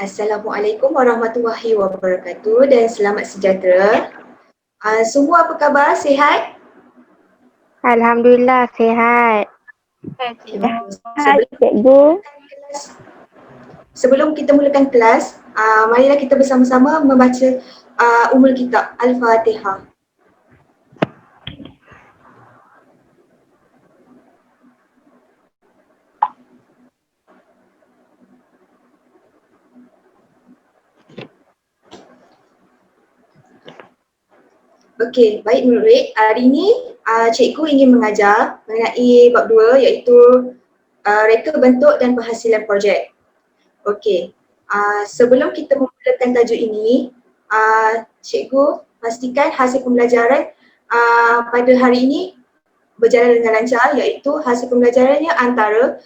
Assalamualaikum warahmatullahi wabarakatuh dan selamat sejahtera. Semua apa khabar? Sihat? Alhamdulillah sihat. Okay, bagus. Sihat cikgu. Sebelum kita mulakan kelas, marilah kita bersama-sama membaca Ummul Kitab Al-Fatihah. Okey, baik murid. Hari ini cikgu ingin mengajar mengenai bab 2 iaitu reka bentuk dan penghasilan projek. Okey, sebelum kita memulakan tajuk ini, cikgu pastikan hasil pembelajaran pada hari ini berjalan dengan lancar, iaitu hasil pembelajarannya antara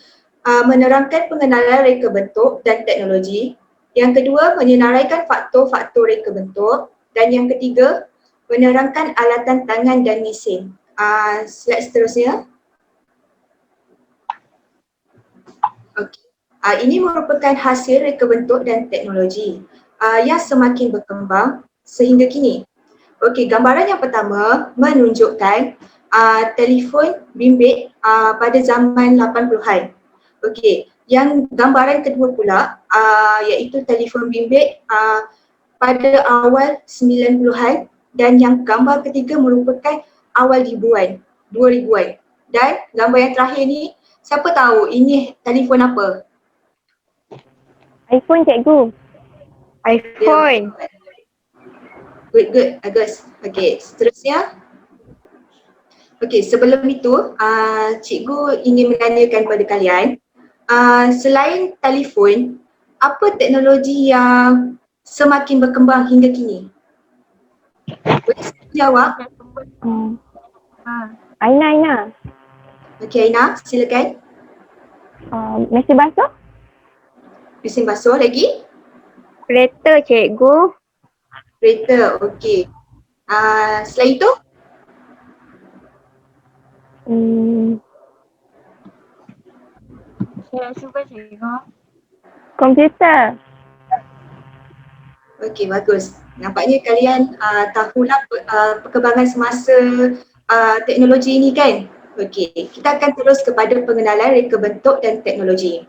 menerangkan pengenalan reka bentuk dan teknologi, yang kedua menyenaraikan faktor-faktor reka bentuk, dan yang ketiga menerangkan alatan tangan dan mesin. Slide seterusnya. Okey. Ini merupakan hasil reka bentuk dan teknologi yang semakin berkembang sehingga kini. Okey, gambaran yang pertama menunjukkan telefon bimbit pada zaman 80-an. Okey, yang gambaran kedua pula iaitu telefon bimbit pada awal 90-an, dan yang gambar ketiga merupakan awal 2000-an. Dan gambar yang terakhir ni, siapa tahu ini telefon apa? iPhone cikgu. iPhone. Good, bagus. Okey, seterusnya. Okey, sebelum itu cikgu ingin menanyakan kepada kalian, selain telefon, apa teknologi yang semakin berkembang hingga kini? Boleh jawab? Aina. Okey, Aina, silakan. Mesin basuh? Mesin basuh lagi? Kereta cikgu. Kereta, okey. Selain itu? Komputer. Okey, bagus. Nampaknya kalian tahulah perkembangan semasa teknologi ini kan? Okey, kita akan terus kepada pengenalan reka bentuk dan teknologi.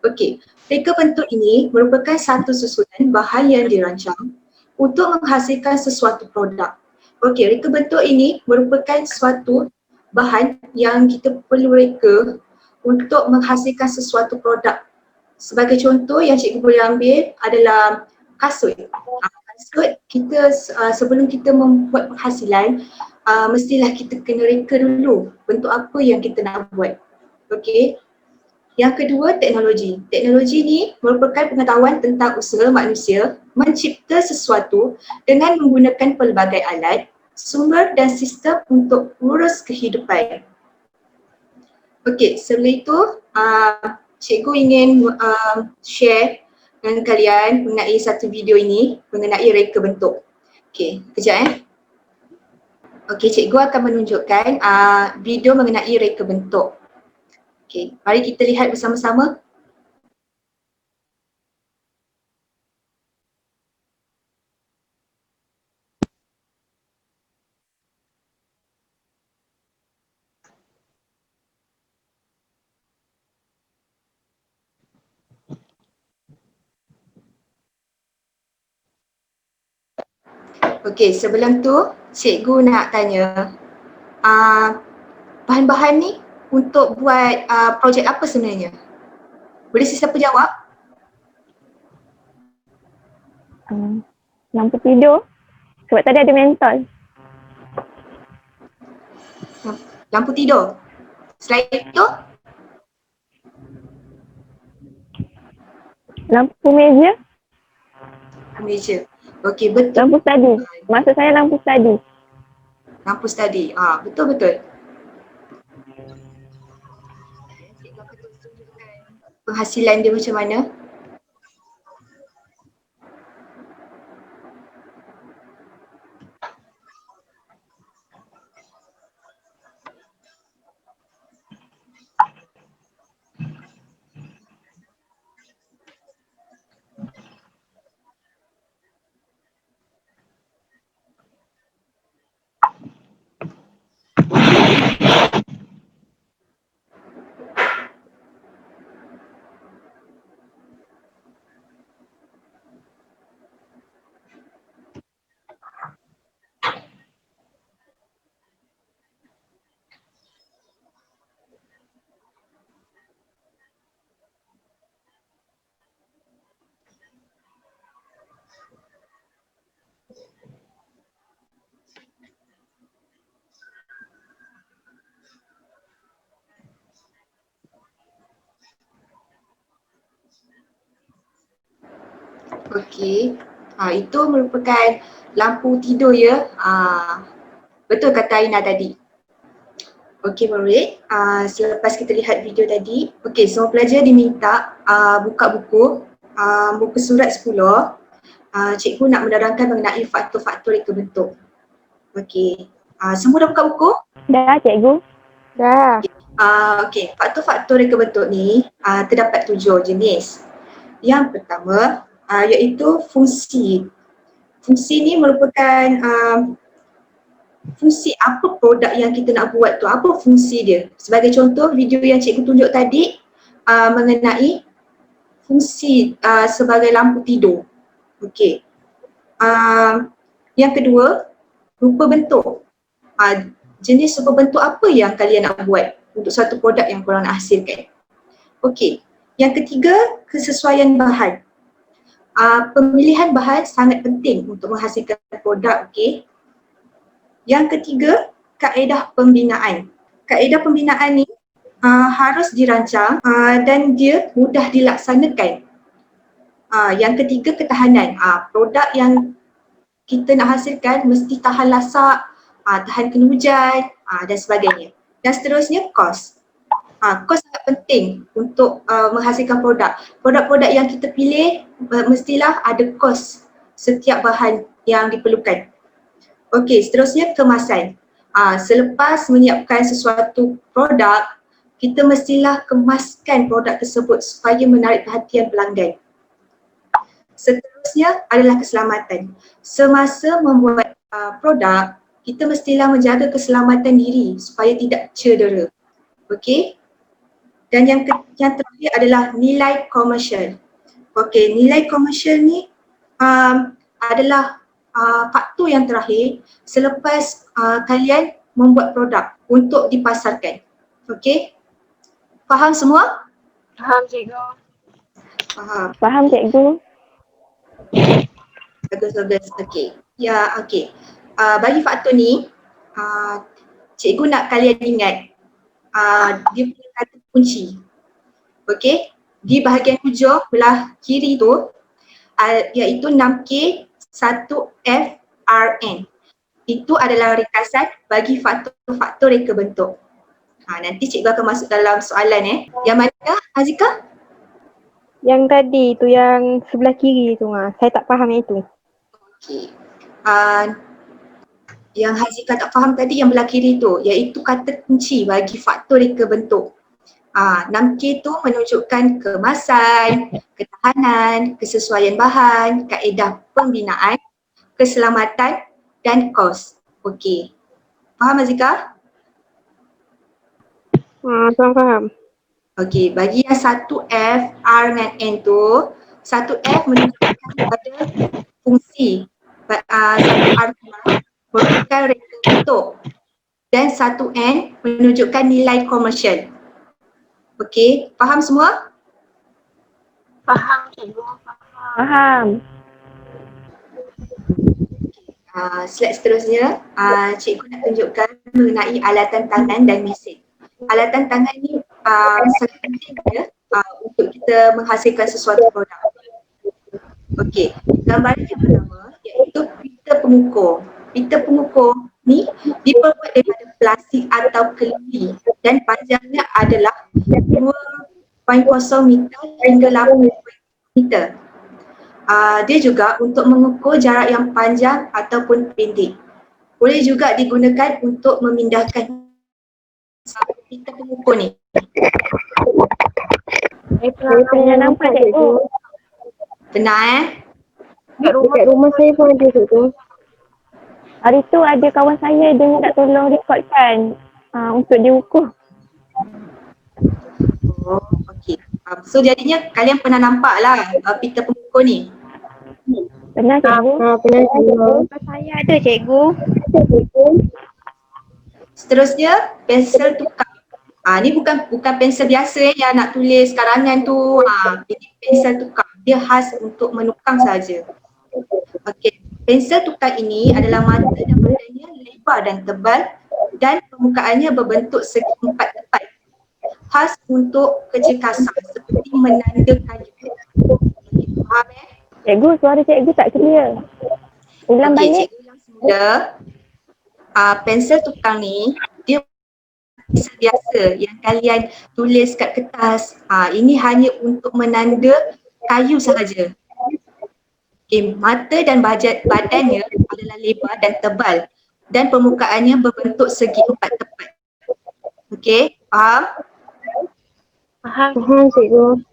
Okey, reka bentuk ini merupakan satu susunan bahan yang dirancang untuk menghasilkan sesuatu produk. Okey, reka bentuk ini merupakan suatu bahan yang kita perlu reka untuk menghasilkan sesuatu produk. Sebagai contoh yang cikgu boleh ambil adalah kasut. Kasut kita sebelum kita membuat penghasilan, mestilah kita kena reka dulu bentuk apa yang kita nak buat. Okey. Yang kedua, teknologi. Teknologi ni merupakan pengetahuan tentang usaha manusia mencipta sesuatu dengan menggunakan pelbagai alat, sumber dan sistem untuk urus kehidupan. Okey, sebelum itu cikgu ingin share dengan kalian mengenai satu video ini mengenai reka bentuk. Okey, kejap Okey, cikgu akan menunjukkan video mengenai reka bentuk. Okey, mari kita lihat bersama-sama. Okey, sebelum tu cikgu nak tanya bahan-bahan ni untuk buat projek apa sebenarnya? Boleh sesiapa jawab? Lampu tidur. Sebab tadi ada mentol. Lampu tidur. Selain itu? Lampu meja. Meja. Okey, betul. Lampu study. Maksud saya lampu study. Lampu study. Betul-betul. Penghasilan dia macam mana? Okey. Itu merupakan lampu tidur ya. Betul kata Aina tadi. Okey murid, selepas kita lihat video tadi, okey semua pelajar diminta buka buku, muka surat 10. Cikgu nak menerangkan mengenai faktor-faktor reka bentuk. Okey, semua dah buka buku? Dah, cikgu. Dah. Okey, faktor-faktor reka bentuk ni terdapat 7 jenis. Yang pertama iaitu fungsi. Fungsi ni merupakan fungsi apa produk yang kita nak buat tu, apa fungsi dia. Sebagai contoh video yang cikgu tunjuk tadi mengenai fungsi sebagai lampu tidur. Okey. Yang kedua, rupa bentuk. Jenis rupa bentuk apa yang kalian nak buat untuk satu produk yang korang nak hasilkan. Okey. Yang ketiga, kesesuaian bahan. Pemilihan bahan sangat penting untuk menghasilkan produk, okey. Yang ketiga, kaedah pembinaan. Kaedah pembinaan ni harus dirancang dan dia mudah dilaksanakan. Yang ketiga, ketahanan. Produk yang kita nak hasilkan mesti tahan lasak, tahan kena hujan dan sebagainya. Dan seterusnya, kos. Kos sangat penting untuk menghasilkan produk. Produk-produk yang kita pilih mestilah ada kos setiap bahan yang diperlukan. Okey, seterusnya kemasan. Selepas menyiapkan sesuatu produk, kita mestilah kemaskan produk tersebut supaya menarik perhatian pelanggan. Seterusnya adalah keselamatan. Semasa membuat produk, kita mestilah menjaga keselamatan diri supaya tidak cedera. Okey? Dan yang terakhir adalah nilai komersial. Okey, nilai komersial ni adalah faktor yang terakhir selepas kalian membuat produk untuk dipasarkan. Okey? Faham semua? Faham cikgu. Faham, cikgu. Bagus. Okey. Ya, okey. Bagi faktor ni, cikgu nak kalian ingat dia punya kata kunci. Okey? Di bahagian hujung belah kiri tu iaitu 6K 1FRN. Itu adalah ringkasan bagi faktor-faktor reka bentuk. Nanti cikgu akan masuk dalam soalan Yang mana Hazika? Yang tadi tu yang sebelah kiri tu saya tak faham yang itu. Okey. Yang Hazika tak faham tadi yang belah kiri tu iaitu kata kunci bagi faktor reka bentuk. 6K tu menunjukkan kemasan, ketahanan, kesesuaian bahan, kaedah pembinaan, keselamatan dan kos. Okey. Faham Hazika? Faham. Okey, bagi yang 1F, R dan N tu, 1F menunjukkan kepada fungsi. 1R merupakan reka bentuk dan 1N menunjukkan nilai komersial. Okey, faham semua? Faham cikgu. Faham. Slide seterusnya, cikgu nak tunjukkan mengenai alatan tangan dan mesin. Alatan tangan ni sangat penting untuk kita menghasilkan sesuatu produk. Okey, gambaran yang pertama iaitu pita pengukur. Pita pengukur ni diperbuat daripada plastik atau kelili dan panjangnya adalah 2.0 meter hingga 8 meter. Dia juga untuk mengukur jarak yang panjang ataupun pendek. Boleh juga digunakan untuk memindahkan pita pengukur ni. Saya pernah nampak, cikgu. Benar Dekat rumah saya pun ada tu. Hari tu ada kawan saya, dia minta tolong rekodkan untuk dia ukur. Oh, okey. So jadinya kalian pernah nampak lah pita pengukur ni? Pernah, cikgu? Pernah cikgu. Saya ada, cikgu. Seterusnya pensel tukar. Ni bukan pensel biasa yang nak tulis karangan tu. Ini pensel tukar. Dia khas untuk menukang saja. Okey, pensel tukar ini adalah mata dan badannya lebar dan tebal dan permukaannya berbentuk segi empat tepat. Khas untuk kerja kasar seperti menanda kayu. Faham Cikgu, suara cikgu tak clear. Ulang Okey, balik. cikgu ulang semula. Pensel tukang ni, dia pensel biasa yang kalian tulis kat kertas. Ini hanya untuk menanda kayu sahaja. Okay, mata dan badannya adalah lebar dan tebal dan permukaannya berbentuk segi empat tepat. Okey, faham? Faham cikgu.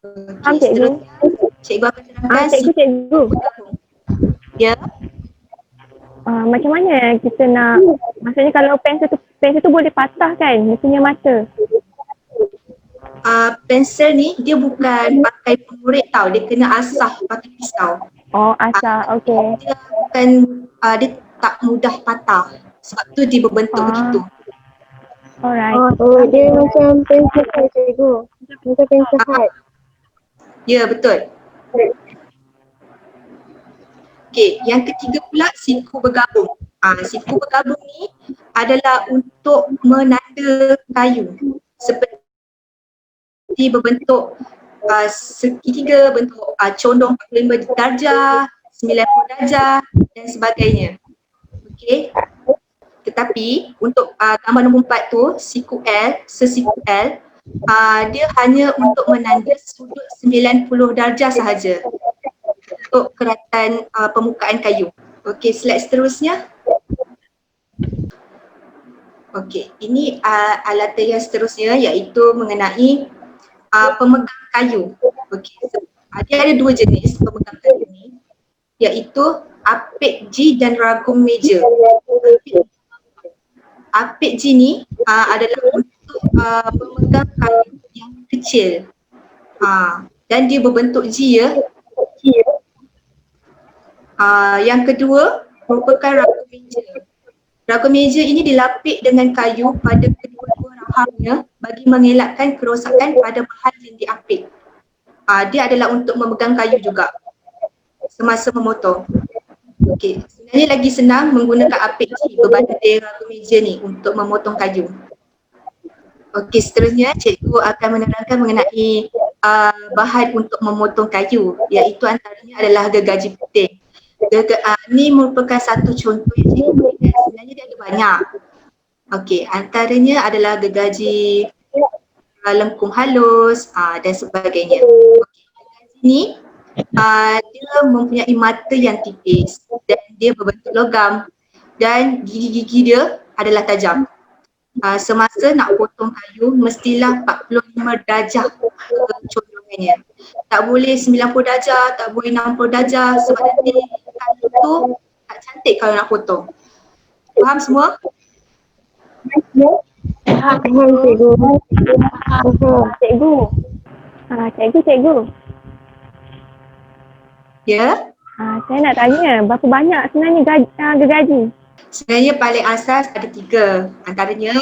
Faham Okey, cikgu? seterusnya cikgu akan terangkan Cikgu. bergabung. Ya, Macam mana kita nak, maksudnya kalau pensel tu boleh patah kan? Dia punya mata. pensel ni dia bukan pakai pengurit tau, dia kena asah pakai pisau. Oh, asal. Okey. Dia bukan, dia tak mudah patah. Sebab tu dia berbentuk begitu. Alright. Dia macam pensel hat cikgu. Macam pensel hat. Ya, betul. Okey, yang ketiga pula siku bergabung. Siku bergabung ni adalah untuk menanda kayu. Seperti berbentuk segitiga, bentuk condong 45 darjah, 90 darjah dan sebagainya. Okey. Tetapi untuk gambar nombor 4 tu, siku L, sesiku L, dia hanya untuk menanda sudut 90 darjah sahaja untuk keratan permukaan kayu. Okey, slide seterusnya. Okey, ini alatan yang seterusnya iaitu mengenai pemegang kayu. Okey, dia ada dua jenis pemegang kayu ni, iaitu apik G dan ragum meja. Apik G ni adalah untuk pemegang kayu yang kecil. Dan dia berbentuk G ya. Yang kedua merupakan ragum meja. Ragum meja ini dilapik dengan kayu pada kedua-dua rahangnya bagi mengelakkan kerosakan pada bahan yang diapik. Dia adalah untuk memegang kayu juga semasa memotong. Okey, sebenarnya lagi senang menggunakan apik G berbanding ragum meja ni untuk memotong kayu. Okey, seterusnya cikgu akan menerangkan mengenai bahan untuk memotong kayu, iaitu antaranya adalah gergaji putih. Ini merupakan satu contoh yang cikgu berikan. Sebenarnya dia ada banyak. Okey, antaranya adalah gergaji lengkung halus dan sebagainya. Okey, gergaji ni dia mempunyai mata yang tipis dan dia berbentuk logam dan gigi-gigi dia adalah tajam. Semasa nak potong kayu mestilah 45 darjah kecondongannya. Tak boleh 90 darjah, tak boleh 60 darjah sebab nanti kayu tu tak cantik kalau nak potong. Faham semua? Faham cikgu. Cikgu. Ya. Saya nak tanya, berapa banyak sebenarnya gergaji? Sebenarnya paling asas ada 3. Antaranya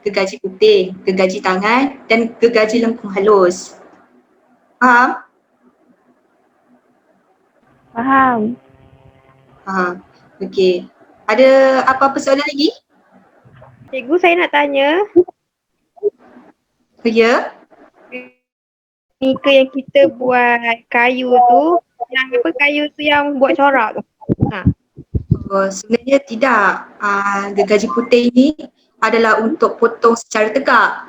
gergaji putih, gergaji tangan dan gergaji lengkung halus. Faham? Faham. Faham. Okey. Ada apa-apa soalan lagi? Cikgu, saya nak tanya. Ya. Nika yang kita buat kayu tu, yang apa kayu tu yang buat corak tu? Sebenarnya tidak. Gergaji putih ini adalah untuk potong secara tegak.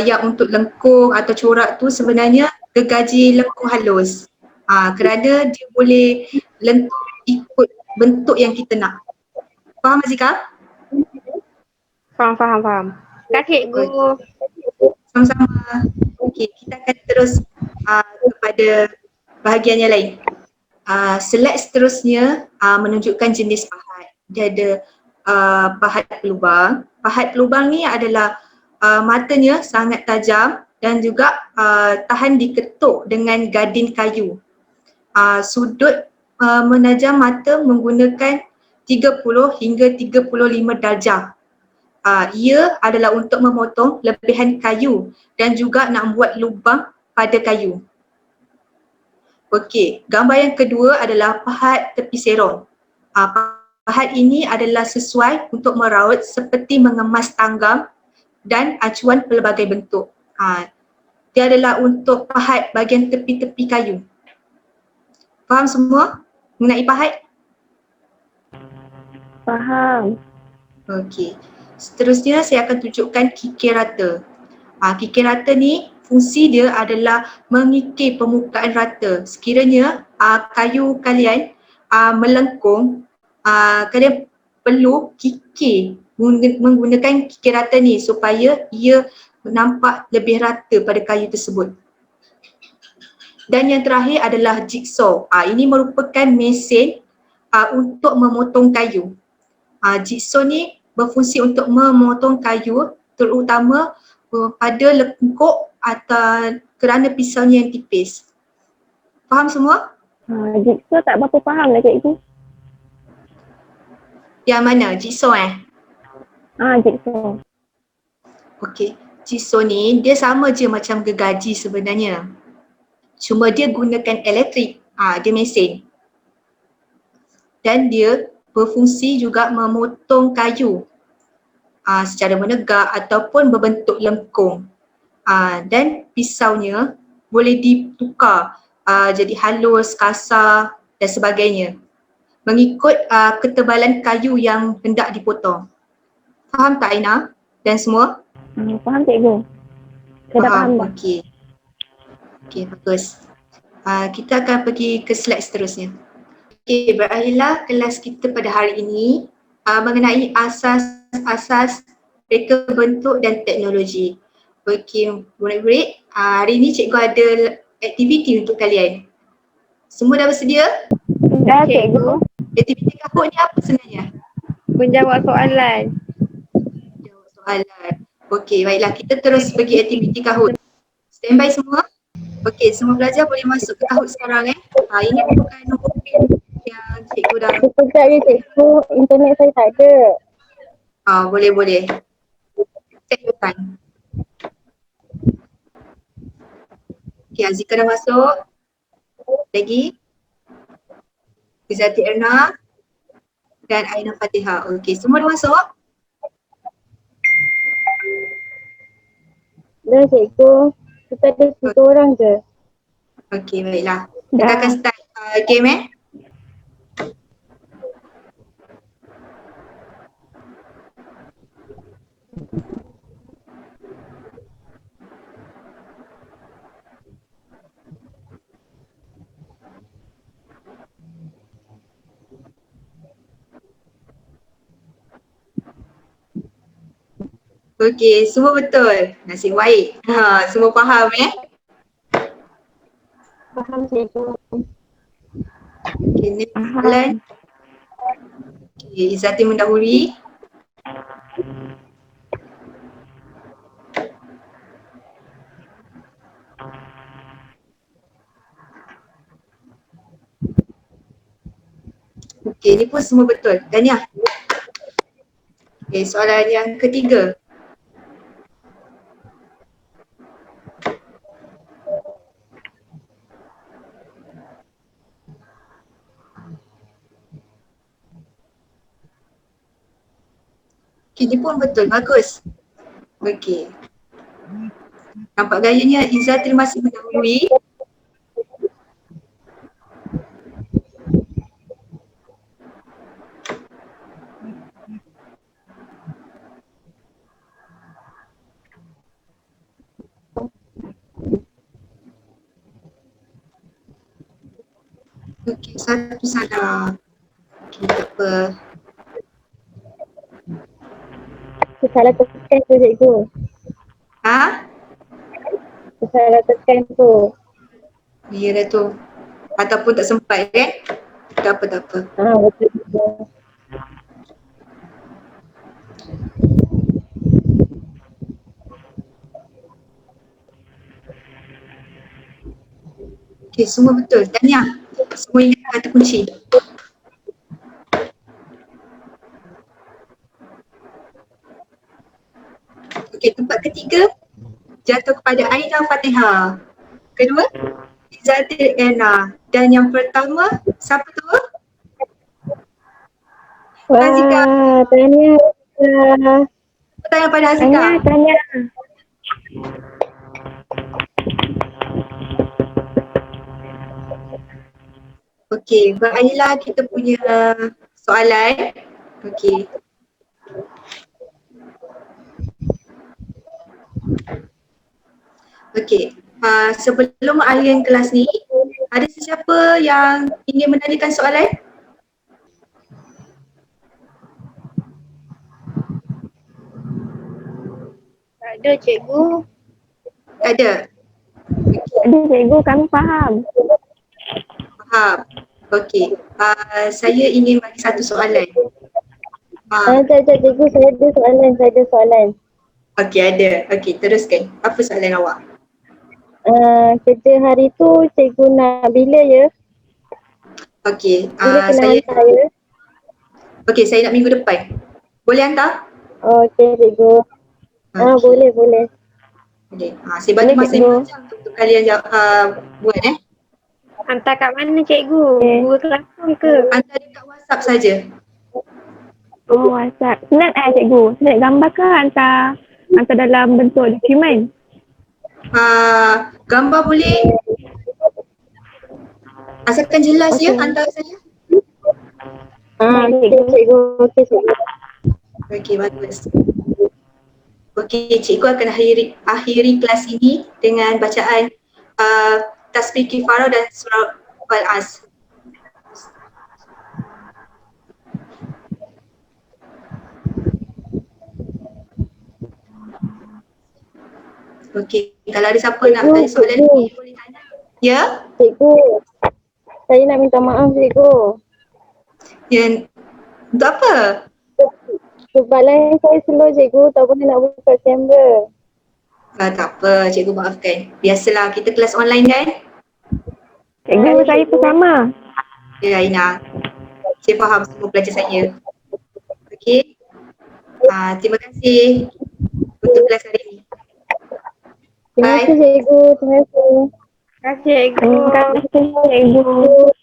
Yang untuk lengkung atau corak tu sebenarnya gergaji lengkung halus. Kerana dia boleh lentur ikut bentuk yang kita nak. Faham Azika? Faham. Kak cikgu. Sama-sama. Okey, kita akan terus kepada bahagian yang lain. Slide seterusnya menunjukkan jenis pahat. Dia ada pahat pelubang. Pahat pelubang ni adalah matanya sangat tajam dan juga tahan diketuk dengan gading kayu. Sudut menajam mata menggunakan 30 hingga 35 darjah. Ia adalah untuk memotong lebihan kayu dan juga nak buat lubang pada kayu. Okey, gambar yang kedua adalah pahat tepi serong. Pahat ini adalah sesuai untuk meraut seperti mengemas tanggam dan acuan pelbagai bentuk. Dia adalah untuk pahat bahagian tepi-tepi kayu. Faham semua mengenai PAHAD? Faham. Okey. Seterusnya saya akan tunjukkan kikir rata. Kikir rata ni fungsi dia adalah mengikir permukaan rata. Sekiranya kayu kalian melengkung, kalian perlu kikir menggunakan kikir rata ni supaya ia nampak lebih rata pada kayu tersebut. Dan yang terakhir adalah jigsaw. Ini merupakan mesin untuk memotong kayu. Jigsaw ni berfungsi untuk memotong kayu terutama pada lekuk atau kerana pisaunya yang tipis. Faham semua? Jigsaw tak berapa faham lah cikgu. Yang mana? Jigsaw Jigsaw. Okey. Jigsaw ni dia sama je macam gergaji sebenarnya. Cuma dia gunakan elektrik. Dia mesin. Dan dia berfungsi juga memotong kayu secara menegak ataupun berbentuk lengkung. Dan pisaunya boleh ditukar jadi halus, kasar dan sebagainya mengikut ketebalan kayu yang hendak dipotong. Faham tak Aina dan semua? Faham cikgu. Saya dah faham dah. Okey, bagus. Kita akan pergi ke slide seterusnya. Okey, berakhirlah kelas kita pada hari ini mengenai asas-asas reka bentuk dan teknologi. Okey, murid-murid, hari ini cikgu ada aktiviti untuk kalian. Semua dah bersedia? Dah cikgu. Aktiviti Kahoot ni apa sebenarnya? Menjawab soalan. Jawab soalan. Okey, baiklah, kita terus pergi aktiviti Kahoot. Standby semua? Okey, semua pelajar boleh masuk ke Kahoot sekarang Ini merupakan nombor pin yang cikgu dah. Sekejap je cikgu, internet saya tak ada. Boleh. Take your time. Okey, Azika dah masuk. Lagi. Izzati Erna dan Aina Fatihah. Okey, semua dah masuk? Dah cikgu. Kita ada 3 orang je. Okey, baiklah. Kita akan start game Okey, semua betul. Nasib baik. Semua faham Faham cikgu. Okey, ni soalan. Okey, Izzati mendahului. Okey, ni pun semua betul. Tahniah. Okey, soalan yang ketiga. Okey, ni pun betul. Bagus. Okey. Nampak gayanya Izzati masih mendahului. Okey, satu salah. Okey, tak apa. Salah tekan tu cikgu. Salah tekan tu. Ya dah tu. Ataupun tak sempat Tak apa, tak apa. Betul cikgu. Okey, semua betul. Tahniah. Semua ingat kata kunci. Okey, tempat ketiga jatuh kepada Aina Fatihah. Kedua, Izzati Erna. Dan yang pertama, siapa tu? Azika. Tahniah. Pertanyaan pada Azika. Tahniah. Okey, berakhirlah kita punya soalan. Okey. Okey, sebelum alien kelas ni, ada sesiapa yang ingin menanyakan soalan? Tak ada cikgu. Ada? Jadi cikgu kami faham. Faham. Okey, saya ingin bagi satu soalan. Cikgu, saya ada soalan. Okey, ada. Okey, teruskan. Apa soalan awak? Kerja hari tu cikgu nak bila ya? Okey, Bila kena saya hantar ya? okey, saya nak minggu depan. Boleh hantar? Okey cikgu. Okey. Boleh. Okey. Saya bagi Boleh, masa cikgu. 5 jam untuk kalian buat Hantar kat mana cikgu? Okay. Google Classroom ke? Hantar dekat WhatsApp saja. Oh, WhatsApp. Snap cikgu. Snap gambar ke hantar dalam bentuk dokumen? Gambar boleh. Asalkan jelas ya, Okey. hantar saja. Okey cikgu. Okey, bagus. Okey, cikgu akan akhiri kelas ini dengan bacaan tasbih kifarah dan surah Al-As. Okey, kalau ada siapa nak Cikgu, tanya soalan cikgu. lagi boleh tanya. Ya? Cikgu, saya nak minta maaf cikgu. Ya. Untuk apa? Sebab lain saya slow cikgu, tak boleh nak buka kamera. Tak apa, cikgu maafkan. Biasalah kita kelas online kan? Cikgu, saya pun sama. Ya, Aina. Saya faham semua pelajar saya. Okey. Terima kasih untuk kelas hari ini. Terima kasih cikgu. Terima kasih. Terima kasih cikgu. Terima kasih cikgu.